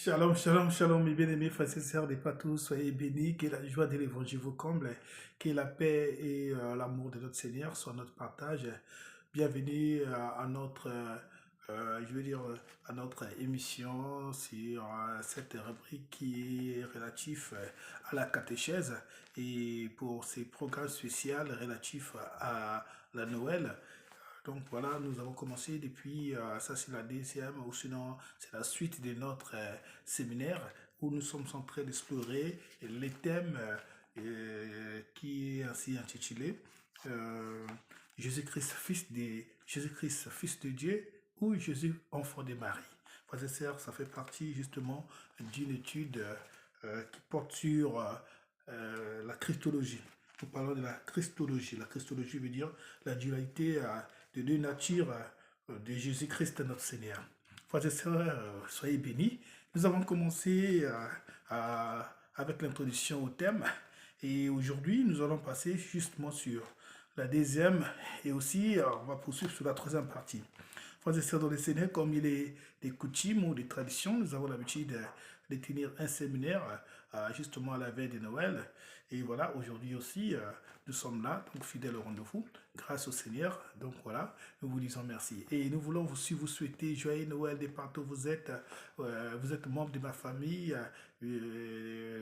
Shalom, shalom, shalom, mes bien-aimés frères et sœurs de partout, soyez bénis, que la joie de l'évangile vous comble, que la paix et l'amour de notre Seigneur soient notre partage. Bienvenue à notre, je veux dire, à notre émission sur cette rubrique qui est relative à la catéchèse et pour ces programmes spéciaux relatifs à la Noël. Donc voilà, nous avons commencé depuis, ça c'est la deuxième, ou sinon c'est la suite de notre séminaire où nous sommes en train d'explorer les thèmes qui est ainsi intitulé euh, Jésus-Christ, fils de Dieu ou Jésus, enfant de Marie. Frères et sœurs, ça fait partie justement d'une étude qui porte sur la Christologie. Nous parlons de la Christologie. La Christologie veut dire la dualité de deux natures de Jésus-Christ notre Seigneur. Frères et sœurs, soyez bénis. Nous avons commencé avec l'introduction au thème et aujourd'hui nous allons passer justement sur la deuxième et aussi on va poursuivre sur la troisième partie. Frères et sœurs dans le Seigneur, comme il est des coutumes ou des traditions, nous avons l'habitude de tenir un séminaire justement à la veille de Noël. Et voilà, aujourd'hui aussi, nous sommes là, donc fidèles au rendez-vous, grâce au Seigneur. Donc voilà, nous vous disons merci. Et nous voulons, si vous souhaitez joyeux Noël de partout vous êtes membre de ma famille,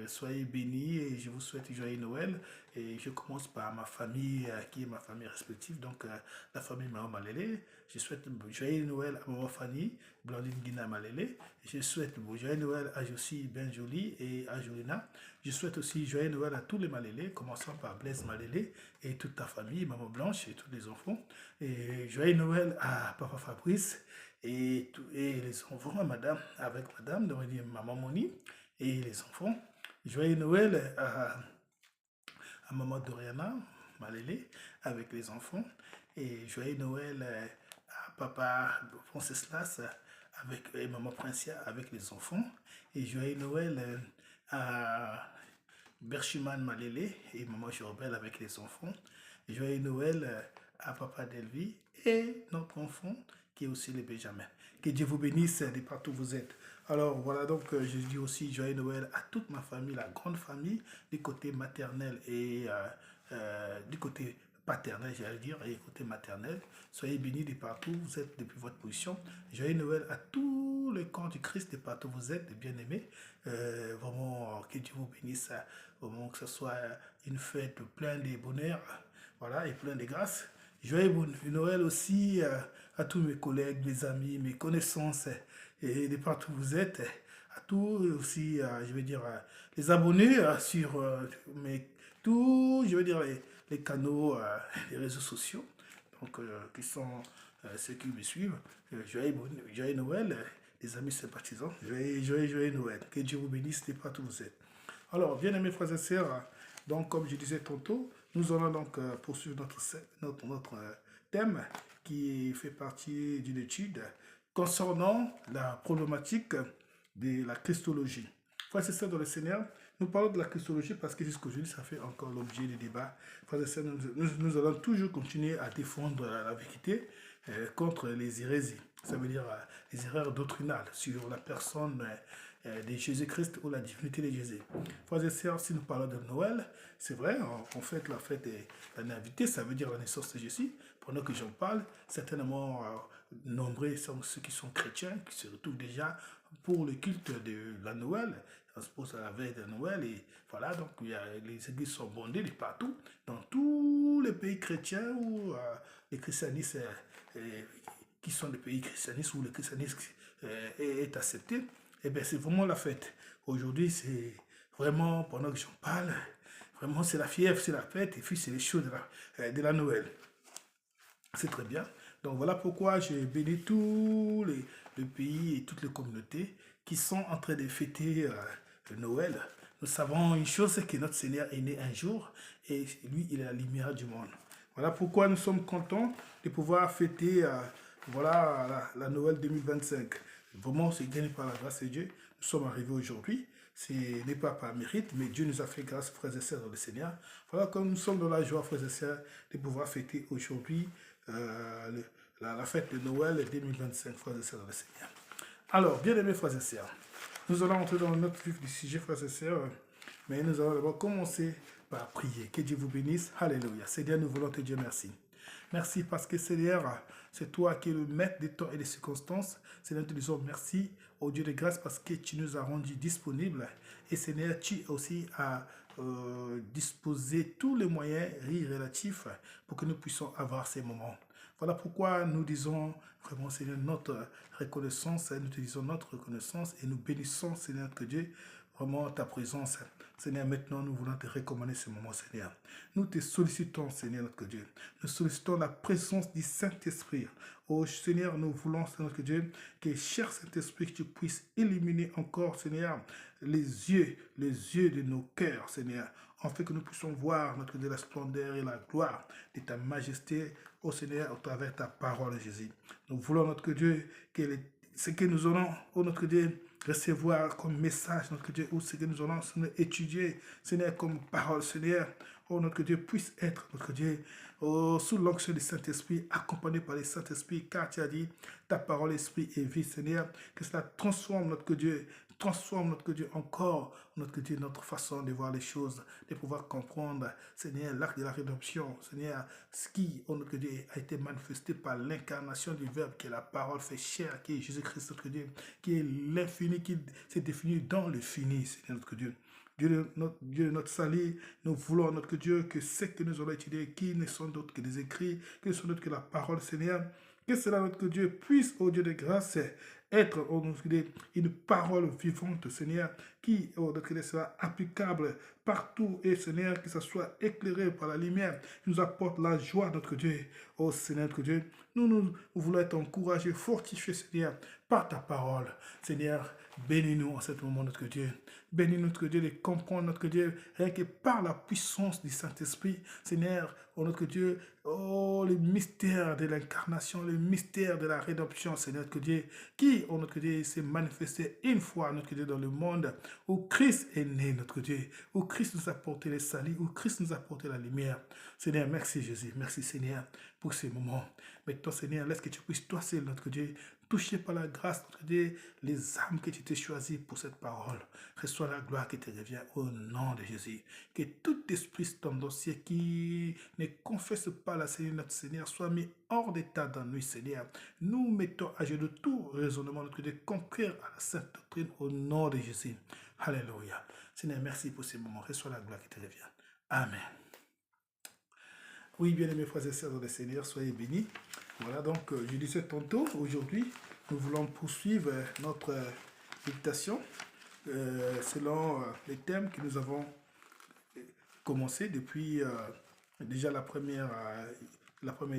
soyez bénis et je vous souhaite joyeux Noël. Et je commence par ma famille, qui est ma famille respective, donc la famille Maman Malélé. Je souhaite joyeux Noël à Maman Fanny, Blandine Guina Malélé. Je souhaite joyeux Noël à Josie Benjoli et à Jolina. Je souhaite aussi joyeux Noël à tous les Malélés, commençant par Blaise Malélé et toute ta famille, Maman Blanche et tous les enfants. Et joyeux Noël à Papa Fabrice et les enfants, à Madame, avec Madame, donc on dit Maman Moni et les enfants. Joyeux Noël à Maman Doriana Malélé avec les enfants. Et joyeux Noël à Papa Fonceslas et Maman Princia avec les enfants. Et joyeux Noël à Berchiman Malélé et Maman Jorbel avec les enfants. Joyeux Noël à Papa Delvi et notre enfant qui est aussi le Benjamin. Que Dieu vous bénisse de partout où vous êtes. Alors voilà, donc je dis aussi joyeux Noël à toute ma famille, la grande famille, du côté maternel et du côté paternel, j'allais dire, et côté maternel. Soyez bénis de partout où vous êtes depuis votre position. Joyeux Noël à tous les corps du Christ de partout où vous êtes, bien-aimés. Vraiment, que Dieu vous bénisse, vraiment que ce soit une fête pleine de bonheur, voilà, et plein de grâce. Joyeux Noël aussi à tous mes collègues, mes amis, mes connaissances, et de partout où vous êtes, à tous aussi, je veux dire, les abonnés sur tous, je veux dire, les canaux, les réseaux sociaux, donc qui sont ceux qui me suivent. Joyeux Noël, les amis sympathisants, joyeux Noël. Que Dieu vous bénisse de partout où vous êtes. Alors, bien aimés frères et sœurs, donc comme je disais tantôt, nous allons donc poursuivre notre thème qui fait partie d'une étude concernant la problématique de la Christologie. Frères et sœurs dans le Seigneur, nous parlons de la Christologie parce que jusqu'aujourd'hui, ça fait encore l'objet des débats. Frères et sœurs, nous allons toujours continuer à défendre la vérité contre les hérésies. Ça veut dire les erreurs doctrinales sur la personne de Jésus-Christ ou la divinité de Jésus. Frères et sœurs, si nous parlons de Noël, c'est vrai, on fête la fête de la nativité, ça veut dire la naissance de Jésus. Pendant que j'en parle, certainement nombreux sont ceux qui sont chrétiens, qui se retrouvent déjà pour le culte de la Noël. Ça se pose à la veille de Noël et voilà, donc les églises sont bondées de partout, dans tous les pays chrétiens où les christianistes qui sont des pays christianistes où le christianisme est accepté, et bien c'est vraiment la fête. Aujourd'hui, c'est vraiment, pendant que j'en parle, vraiment c'est la fièvre, c'est la fête, et puis c'est les choses de la Noël. C'est très bien. Donc voilà pourquoi j'ai béni tous les pays et toutes les communautés qui sont en train de fêter Noël. Nous savons une chose, c'est que notre Seigneur est né un jour et lui, il est la lumière du monde. Voilà pourquoi nous sommes contents de pouvoir fêter voilà, la Noël 2025. Vraiment, c'est gagné par la grâce de Dieu. Nous sommes arrivés aujourd'hui. Ce n'est pas par mérite, mais Dieu nous a fait grâce, frères et sœurs, dans le Seigneur. Voilà comme nous sommes dans la joie, frères et sœurs, de pouvoir fêter aujourd'hui la fête de Noël 2025, frères et sœurs, dans le Seigneur. Alors, bien aimés frères et sœurs, Nous allons entrer dans notre vif du sujet, frères et sœurs, mais nous allons d'abord commencer par prier. Que Dieu vous bénisse. Alléluia. Seigneur, nous voulons te dire merci. Merci parce que Seigneur, c'est toi qui es le maître des temps et des circonstances. Seigneur, nous te disons merci au Dieu de grâce parce que tu nous as rendus disponibles. Et Seigneur, tu aussi as disposé tous les moyens relatifs pour que nous puissions avoir ces moments. Voilà pourquoi nous disons vraiment, Seigneur, notre reconnaissance, nous te disons notre reconnaissance et nous bénissons, Seigneur, notre Dieu, vraiment ta présence. Seigneur, maintenant, nous voulons te recommander ce moment, Seigneur. Nous te sollicitons, Seigneur, notre Dieu. Nous sollicitons la présence du Saint-Esprit. Oh, Seigneur, nous voulons, Seigneur, notre Dieu, que, cher Saint-Esprit, que tu puisses illuminer encore, Seigneur, les yeux de nos cœurs, Seigneur, en fait que nous puissions voir, notre Dieu, la splendeur et la gloire de ta majesté, ô Seigneur, au travers ta parole, Jésus. Nous voulons, notre Dieu, que ce que nous allons, ô notre Dieu, recevoir comme message, notre Dieu, ou ce que nous allons étudier, Seigneur, comme parole, Seigneur, oh notre Dieu, puisse être, notre Dieu, oh, sous l'onction du Saint-Esprit, accompagné par le Saint-Esprit, car tu as dit, ta parole, esprit et vie, Seigneur, que cela transforme notre Dieu, encore, notre Dieu, notre façon de voir les choses, de pouvoir comprendre, Seigneur, l'acte de la rédemption, Seigneur, ce qui, oh notre Dieu, a été manifesté par l'incarnation du Verbe, qui est la parole fait chair, qui est Jésus-Christ, notre Dieu, qui est l'infini, qui s'est défini dans le fini, Seigneur, notre Dieu. Dieu de notre salut, nous voulons, notre Dieu, que ce que nous allons étudier, qui ne sont d'autres que des écrits, que ne sont d'autres que la parole, Seigneur, que cela, notre Dieu, puisse, ô Dieu de grâce, être, ô notre Dieu, une parole vivante, Seigneur, qui, ô notre Dieu, sera applicable partout, et Seigneur, que ça soit éclairé par la lumière, qui nous apporte la joie, notre Dieu, ô Seigneur, notre Dieu. Nous voulons être encouragés, fortifiés, Seigneur, par ta parole. Seigneur, bénis-nous en ce moment, notre Dieu. Bénis notre Dieu de comprendre, notre Dieu, rien que par la puissance du Saint-Esprit, Seigneur, oh notre Dieu, oh le mystère de l'incarnation, le mystère de la rédemption, Seigneur, notre Dieu, qui, oh notre Dieu, s'est manifesté une fois, notre Dieu, dans le monde, où Christ est né, notre Dieu, où Christ nous a porté le salut, où Christ nous a porté la lumière. Seigneur, merci Jésus, merci Seigneur pour ces moments. Maintenant, Seigneur, laisse que tu puisses, toi seul, notre Dieu, touché par la grâce, notre Dieu, les âmes que tu t'es choisies pour cette parole. Reçois la gloire qui te revient au nom de Jésus. Que tout esprit tendancieux qui ne confesse pas la Seigneur, notre Seigneur, soit mis hors d'état dans nous, Seigneur. Nous mettons à genoux tout raisonnement, notre Dieu, concurrent à la sainte doctrine au nom de Jésus. Alléluia. Seigneur, merci pour ces moments. Reçois la gloire qui te revient. Amen. Oui, bien-aimés frères et sœurs dans le Seigneur, soyez bénis. Voilà, donc, je disais tantôt, aujourd'hui, nous voulons poursuivre notre méditation selon les thèmes que nous avons commencé depuis déjà la première